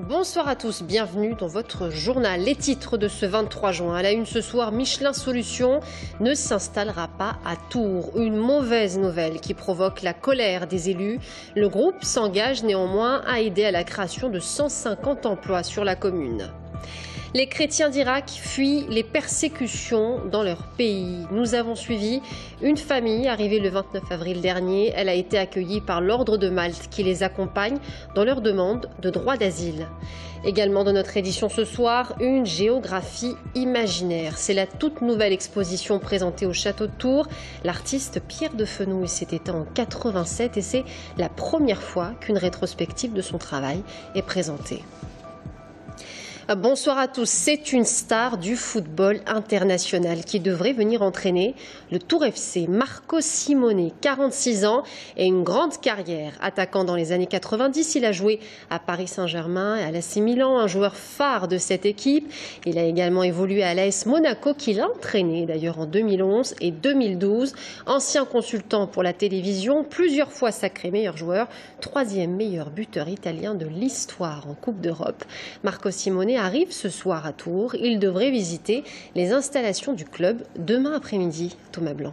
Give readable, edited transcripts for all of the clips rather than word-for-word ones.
Bonsoir à tous, bienvenue dans votre journal. Les titres de ce 23 juin. À la une ce soir, Michelin Solutions ne s'installera pas à Tours. Une mauvaise nouvelle qui provoque la colère des élus. Le groupe s'engage néanmoins à aider à la création de 150 emplois sur la commune. Les chrétiens d'Irak fuient les persécutions dans leur pays. Nous avons suivi une famille arrivée le 29 avril dernier. Elle a été accueillie par l'Ordre de Malte qui les accompagne dans leur demande de droit d'asile. Également dans notre édition ce soir, une géographie imaginaire. C'est la toute nouvelle exposition présentée au château de Tours. L'artiste Pierre de Fenouil s'est éteint en 87 et c'est la première fois qu'une rétrospective de son travail est présentée. Bonsoir à tous. C'est une star du football international qui devrait venir entraîner le Tours FC. Marco Simone, 46 ans et une grande carrière. Attaquant dans les années 90, il a joué à Paris Saint-Germain et à l'AC Milan, un joueur phare de cette équipe. Il a également évolué à l'AS Monaco qu'il a entraîné d'ailleurs en 2011 et 2012. Ancien consultant pour la télévision, plusieurs fois sacré meilleur joueur, troisième meilleur buteur italien de l'histoire en Coupe d'Europe. Marco Simone arrive ce soir à Tours. Il devrait visiter les installations du club demain après-midi. Thomas Blanc.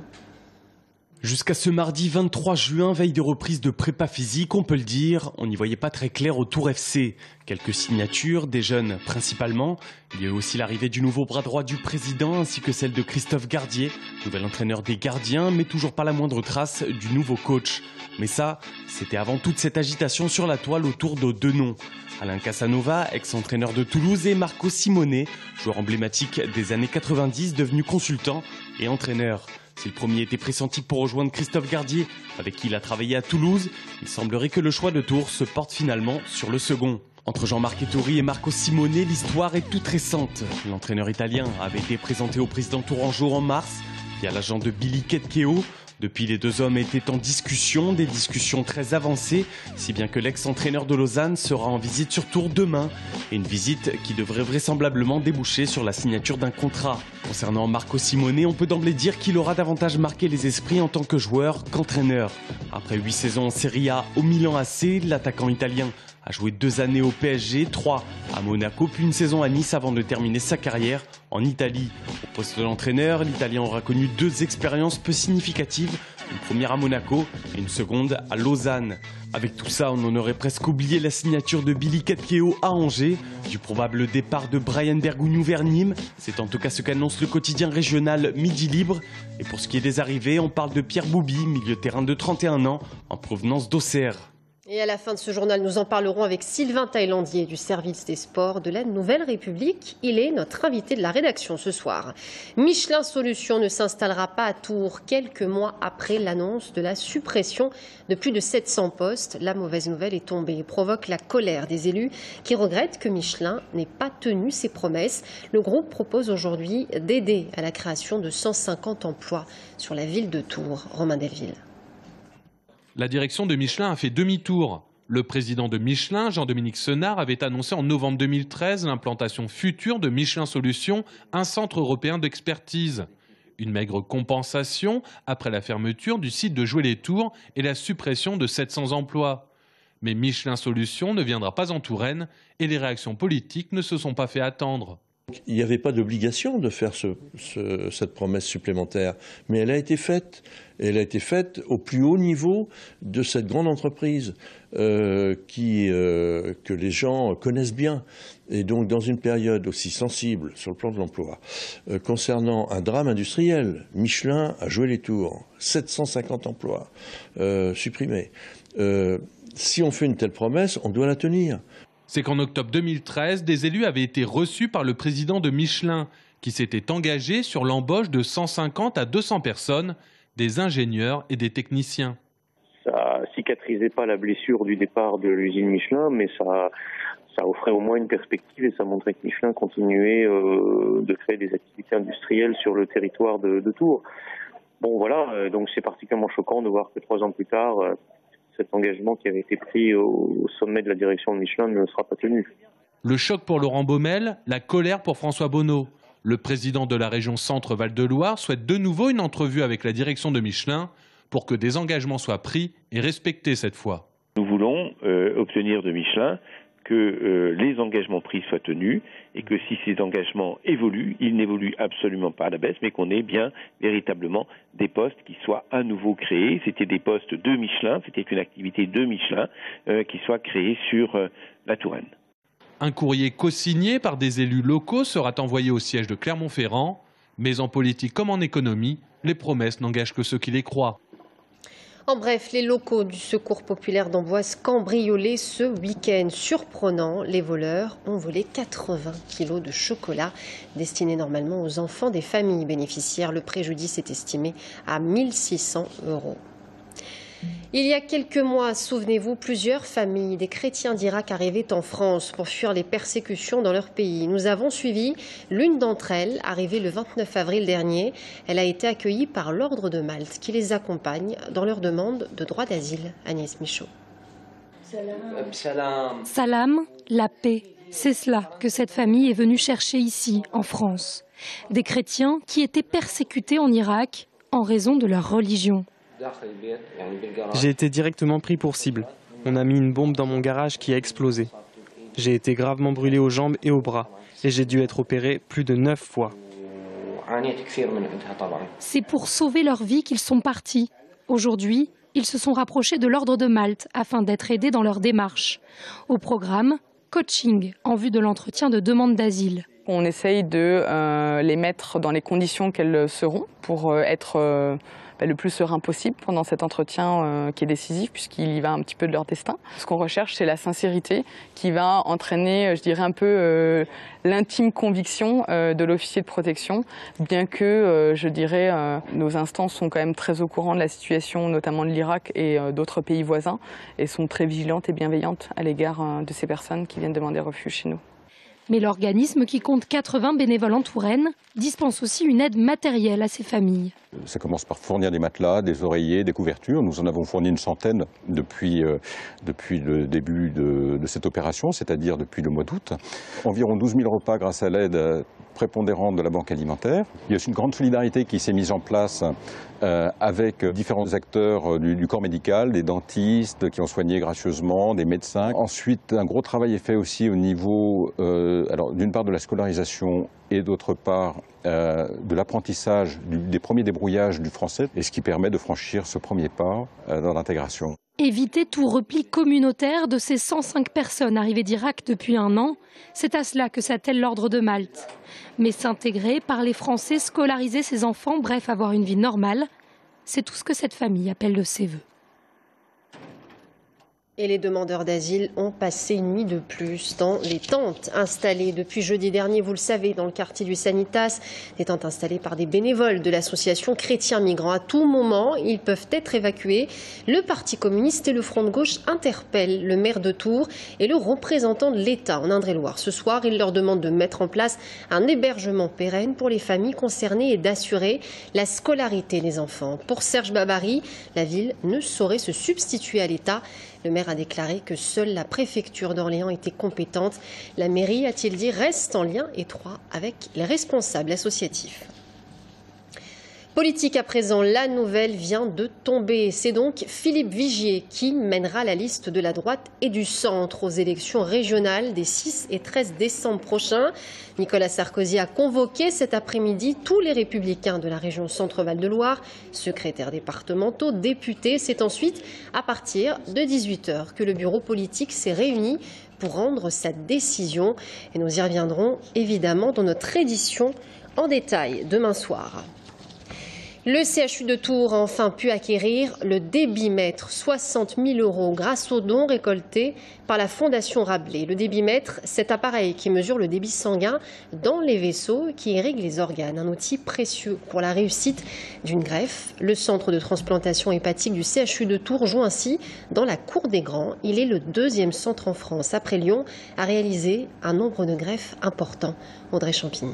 Jusqu'à ce mardi 23 juin, veille de reprise de prépa physique, on peut le dire, on n'y voyait pas très clair au Tours FC. Quelques signatures, des jeunes principalement. Il y a eu aussi l'arrivée du nouveau bras droit du président ainsi que celle de Christophe Gardier, nouvel entraîneur des gardiens, mais toujours pas la moindre trace du nouveau coach. Mais ça, c'était avant toute cette agitation sur la toile autour de deux noms. Alain Casanova, ex-entraîneur de Toulouse, et Marco Simone, joueur emblématique des années 90, devenu consultant et entraîneur. Si le premier était pressenti pour rejoindre Christophe Gardier, avec qui il a travaillé à Toulouse, il semblerait que le choix de Tours se porte finalement sur le second. Entre Jean-Marc Ettori et Marco Simone, l'histoire est toute récente. L'entraîneur italien avait été présenté au président tourangeau en mars, via l'agent de Billy Ketkeo. Depuis, les deux hommes étaient en discussion, des discussions très avancées, si bien que l'ex-entraîneur de Lausanne sera en visite sur Tours demain. Et une visite qui devrait vraisemblablement déboucher sur la signature d'un contrat. Concernant Marco Simone, on peut d'emblée dire qu'il aura davantage marqué les esprits en tant que joueur qu'entraîneur. Après 8 saisons en Serie A au Milan AC, l'attaquant italien a joué 2 années au PSG, 3 à Monaco, puis une saison à Nice avant de terminer sa carrière en Italie. Au poste de l'entraîneur, l'Italien aura connu 2 expériences peu significatives, une première à Monaco et une seconde à Lausanne. Avec tout ça, on en aurait presque oublié la signature de Billy Ketkeo à Angers, du probable départ de Brian Bergogneau vers Nîmes. C'est en tout cas ce qu'annonce le quotidien régional Midi Libre. Et pour ce qui est des arrivées, on parle de Pierre Boubi, milieu de terrain de 31 ans, en provenance d'Auxerre. Et à la fin de ce journal, nous en parlerons avec Sylvain Thaïlandier du service des sports de la Nouvelle République. Il est notre invité de la rédaction ce soir. Michelin Solutions ne s'installera pas à Tours quelques mois après l'annonce de la suppression de plus de 700 postes. La mauvaise nouvelle est tombée et provoque la colère des élus qui regrettent que Michelin n'ait pas tenu ses promesses. Le groupe propose aujourd'hui d'aider à la création de 150 emplois sur la ville de Tours. Romain Delville. La direction de Michelin a fait demi-tour. Le président de Michelin, Jean-Dominique Senard, avait annoncé en novembre 2013 l'implantation future de Michelin Solutions, un centre européen d'expertise. Une maigre compensation après la fermeture du site de Joué-les-Tours et la suppression de 700 emplois. Mais Michelin Solutions ne viendra pas en Touraine et les réactions politiques ne se sont pas fait attendre. Il n'y avait pas d'obligation de faire cette promesse supplémentaire, mais elle a été faite. Et elle a été faite au plus haut niveau de cette grande entreprise que les gens connaissent bien. Et donc dans une période aussi sensible sur le plan de l'emploi, concernant un drame industriel, Michelin a joué les tours, 750 emplois supprimés. Si on fait une telle promesse, on doit la tenir. C'est qu'en octobre 2013, des élus avaient été reçus par le président de Michelin, qui s'était engagé sur l'embauche de 150 à 200 personnes, des ingénieurs et des techniciens. Ça cicatrisait pas la blessure du départ de l'usine Michelin, mais ça offrait au moins une perspective et ça montrait que Michelin continuait de créer des activités industrielles sur le territoire de Tours. Bon voilà, donc c'est particulièrement choquant de voir que 3 ans plus tard, cet engagement qui avait été pris au sommet de la direction de Michelin ne sera pas tenu. Le choc pour Laurent Baumel, la colère pour François Bonneau. Le président de la région Centre-Val de Loire souhaite de nouveau une entrevue avec la direction de Michelin pour que des engagements soient pris et respectés cette fois. Nous voulons obtenir de Michelin que les engagements pris soient tenus et que si ces engagements évoluent, ils n'évoluent absolument pas à la baisse, mais qu'on ait bien véritablement des postes qui soient à nouveau créés. C'était des postes de Michelin, c'était une activité de Michelin qui soit créée sur la Touraine. Un courrier co-signé par des élus locaux sera envoyé au siège de Clermont-Ferrand. Mais en politique comme en économie, les promesses n'engagent que ceux qui les croient. En bref, les locaux du Secours populaire d'Amboise cambriolés ce week-end. Surprenant, les voleurs ont volé 80 kilos de chocolat destinés normalement aux enfants des familles bénéficiaires. Le préjudice est estimé à 1 600 €. Il y a quelques mois, souvenez-vous, plusieurs familles des chrétiens d'Irak arrivaient en France pour fuir les persécutions dans leur pays. Nous avons suivi l'une d'entre elles, arrivée le 29 avril dernier. Elle a été accueillie par l'Ordre de Malte qui les accompagne dans leur demande de droit d'asile. Agnès Michaud. Salam, la paix. C'est cela que cette famille est venue chercher ici, en France. Des chrétiens qui étaient persécutés en Irak en raison de leur religion. J'ai été directement pris pour cible. On a mis une bombe dans mon garage qui a explosé. J'ai été gravement brûlé aux jambes et aux bras et j'ai dû être opéré plus de 9 fois. C'est pour sauver leur vie qu'ils sont partis. Aujourd'hui, ils se sont rapprochés de l'Ordre de Malte afin d'être aidés dans leur démarche. Au programme, coaching en vue de l'entretien de demande d'asile. On essaye de les mettre dans les conditions qu'elles seront pour être le plus serein possible pendant cet entretien qui est décisif puisqu'il y va un petit peu de leur destin. Ce qu'on recherche, c'est la sincérité qui va entraîner, je dirais, un peu l'intime conviction de l'officier de protection, bien que, je dirais, nos instances sont quand même très au courant de la situation, notamment de l'Irak et d'autres pays voisins, et sont très vigilantes et bienveillantes à l'égard de ces personnes qui viennent demander refuge chez nous. Mais l'organisme, qui compte 80 bénévoles en Touraine, dispense aussi une aide matérielle à ces familles. Ça commence par fournir des matelas, des oreillers, des couvertures. Nous en avons fourni une centaine depuis le début de cette opération, c'est-à-dire depuis le mois d'août. Environ 12 000 repas grâce à l'aide prépondérante de la Banque alimentaire. Il y a aussi une grande solidarité qui s'est mise en place avec différents acteurs du corps médical, des dentistes qui ont soigné gracieusement, des médecins. Ensuite, un gros travail est fait aussi au niveau, d'une part de la scolarisation et d'autre part de l'apprentissage, des premiers débrouillages du français, et ce qui permet de franchir ce premier pas dans l'intégration. Éviter tout repli communautaire de ces 105 personnes arrivées d'Irak depuis 1 an, c'est à cela que s'attelle l'Ordre de Malte. Mais s'intégrer, parler français, scolariser ses enfants, bref, avoir une vie normale, c'est tout ce que cette famille appelle de ses vœux. Et les demandeurs d'asile ont passé une nuit de plus dans les tentes installées depuis jeudi dernier, vous le savez, dans le quartier du Sanitas. Des tentes installées par des bénévoles de l'association Chrétiens Migrants. À tout moment, ils peuvent être évacués. Le Parti communiste et le Front de gauche interpellent le maire de Tours et le représentant de l'État en Indre-et-Loire. Ce soir, ils leur demandent de mettre en place un hébergement pérenne pour les familles concernées et d'assurer la scolarité des enfants. Pour Serge Babary, la ville ne saurait se substituer à l'État. Le maire a déclaré que seule la préfecture d'Orléans était compétente. La mairie, a-t-il dit, reste en lien étroit avec les responsables associatifs. Politique à présent, la nouvelle vient de tomber. C'est donc Philippe Vigier qui mènera la liste de la droite et du centre aux élections régionales des 6 et 13 décembre prochains. Nicolas Sarkozy a convoqué cet après-midi tous les républicains de la région Centre-Val de Loire, secrétaires départementaux, députés. C'est ensuite à partir de 18 h que le bureau politique s'est réuni pour rendre sa décision. Et nous y reviendrons évidemment dans notre édition en détail demain soir. Le CHU de Tours a enfin pu acquérir le débitmètre, 60 000 € grâce aux dons récoltés par la Fondation Rabelais. Le débitmètre, cet appareil qui mesure le débit sanguin dans les vaisseaux qui irriguent les organes. Un outil précieux pour la réussite d'une greffe. Le centre de transplantation hépatique du CHU de Tours joue ainsi dans la cour des grands. Il est le 2e centre en France, après Lyon, à réaliser un nombre de greffes important. Audrey Champigny.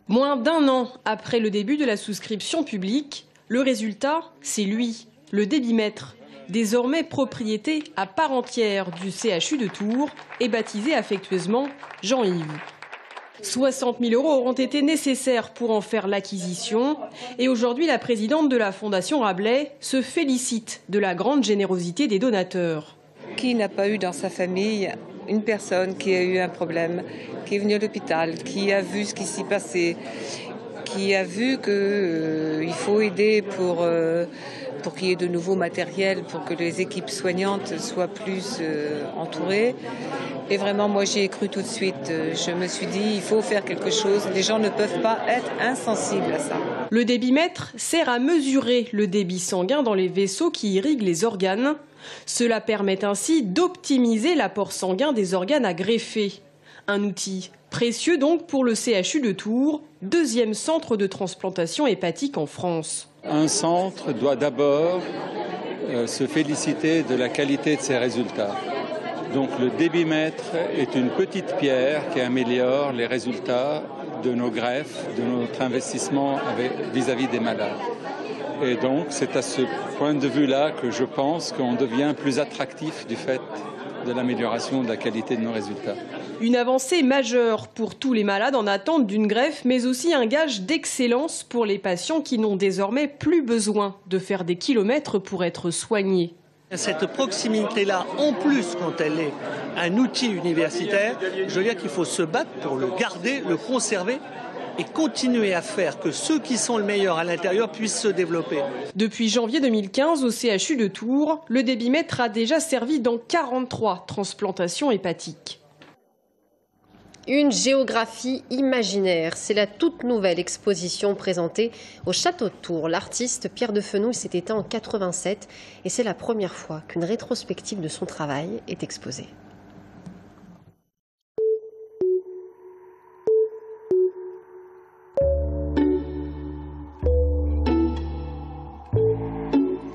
Moins d'1 an après le début de la souscription publique, le résultat, c'est lui, le débitmètre, désormais propriété à part entière du CHU de Tours et baptisé affectueusement Jean-Yves. 60 000 € auront été nécessaires pour en faire l'acquisition et aujourd'hui la présidente de la Fondation Rabelais se félicite de la grande générosité des donateurs. Qui n'a pas eu dans sa famille une personne qui a eu un problème, qui est venue à l'hôpital, qui a vu ce qui s'y passait, qui a vu qu'il faut aider pour qu'il y ait de nouveaux matériels, pour que les équipes soignantes soient plus entourées. Et vraiment, moi, j'y ai cru tout de suite. Je me suis dit, il faut faire quelque chose. Les gens ne peuvent pas être insensibles à ça. Le débitmètre sert à mesurer le débit sanguin dans les vaisseaux qui irriguent les organes. Cela permet ainsi d'optimiser l'apport sanguin des organes à greffer. Un outil précieux donc pour le CHU de Tours, deuxième centre de transplantation hépatique en France. Un centre doit d'abord se féliciter de la qualité de ses résultats. Donc le débitmètre est une petite pierre qui améliore les résultats de nos greffes, de notre investissement vis-à-vis des malades. Et donc c'est à ce point de vue-là que je pense qu'on devient plus attractif du fait de l'amélioration de la qualité de nos résultats. Une avancée majeure pour tous les malades en attente d'une greffe, mais aussi un gage d'excellence pour les patients qui n'ont désormais plus besoin de faire des kilomètres pour être soignés. Cette proximité-là, en plus, quand elle est un outil universitaire, je veux dire qu'il faut se battre pour le garder, le conserver et continuer à faire que ceux qui sont le meilleur à l'intérieur puissent se développer. Depuis janvier 2015, au CHU de Tours, le débitmètre a déjà servi dans 43 transplantations hépatiques. Une géographie imaginaire, c'est la toute nouvelle exposition présentée au Château de Tours. L'artiste Pierre de Fenouil s'est éteint en 87 et c'est la première fois qu'une rétrospective de son travail est exposée.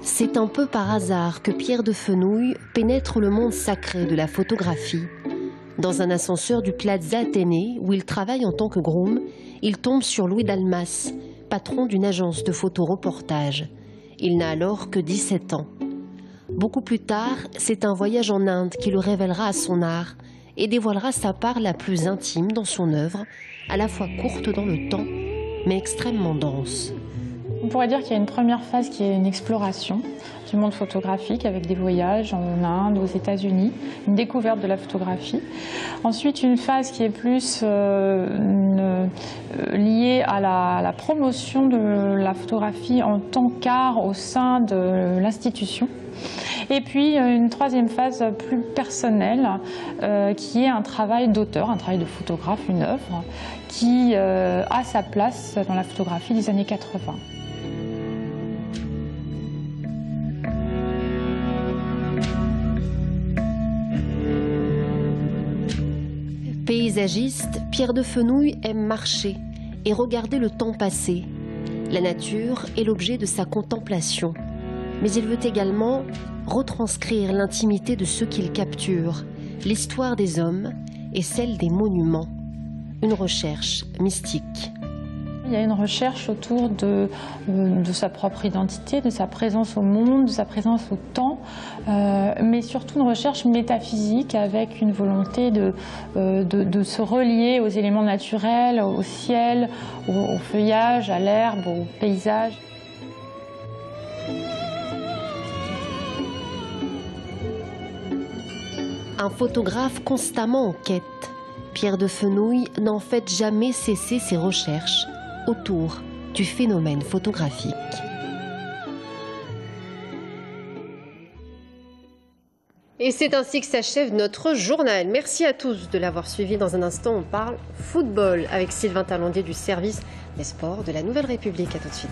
C'est un peu par hasard que Pierre de Fenouil pénètre le monde sacré de la photographie. Dans un ascenseur du Plaza Athénée, où il travaille en tant que groom, il tombe sur Louis Dalmas, patron d'une agence de photoreportage. Il n'a alors que 17 ans. Beaucoup plus tard, c'est un voyage en Inde qui le révélera à son art et dévoilera sa part la plus intime dans son œuvre, à la fois courte dans le temps, mais extrêmement dense. On pourrait dire qu'il y a une première phase qui est une exploration du monde photographique avec des voyages en Inde, aux États-Unis, une découverte de la photographie. Ensuite, une phase qui est plus liée à la promotion de la photographie en tant qu'art au sein de l'institution. Et puis une troisième phase plus personnelle qui est un travail d'auteur, un travail de photographe, une œuvre qui a sa place dans la photographie des années 80. Paysagiste, Pierre de Fenouil aime marcher et regarder le temps passer. La nature est l'objet de sa contemplation. Mais il veut également retranscrire l'intimité de ceux qu'il capture, l'histoire des hommes et celle des monuments. Une recherche mystique. Il y a une recherche autour de sa propre identité, de sa présence au monde, de sa présence au temps, mais surtout une recherche métaphysique avec une volonté de se relier aux éléments naturels, au ciel, au feuillage, à l'herbe, au paysage. Un photographe constamment en quête, Pierre de Fenouil n'a en fait jamais cessé ses recherches autour du phénomène photographique. Et c'est ainsi que s'achève notre journal. Merci à tous de l'avoir suivi. Dans un instant, on parle football avec Sylvain Talandier du service des sports de la Nouvelle République. À tout de suite.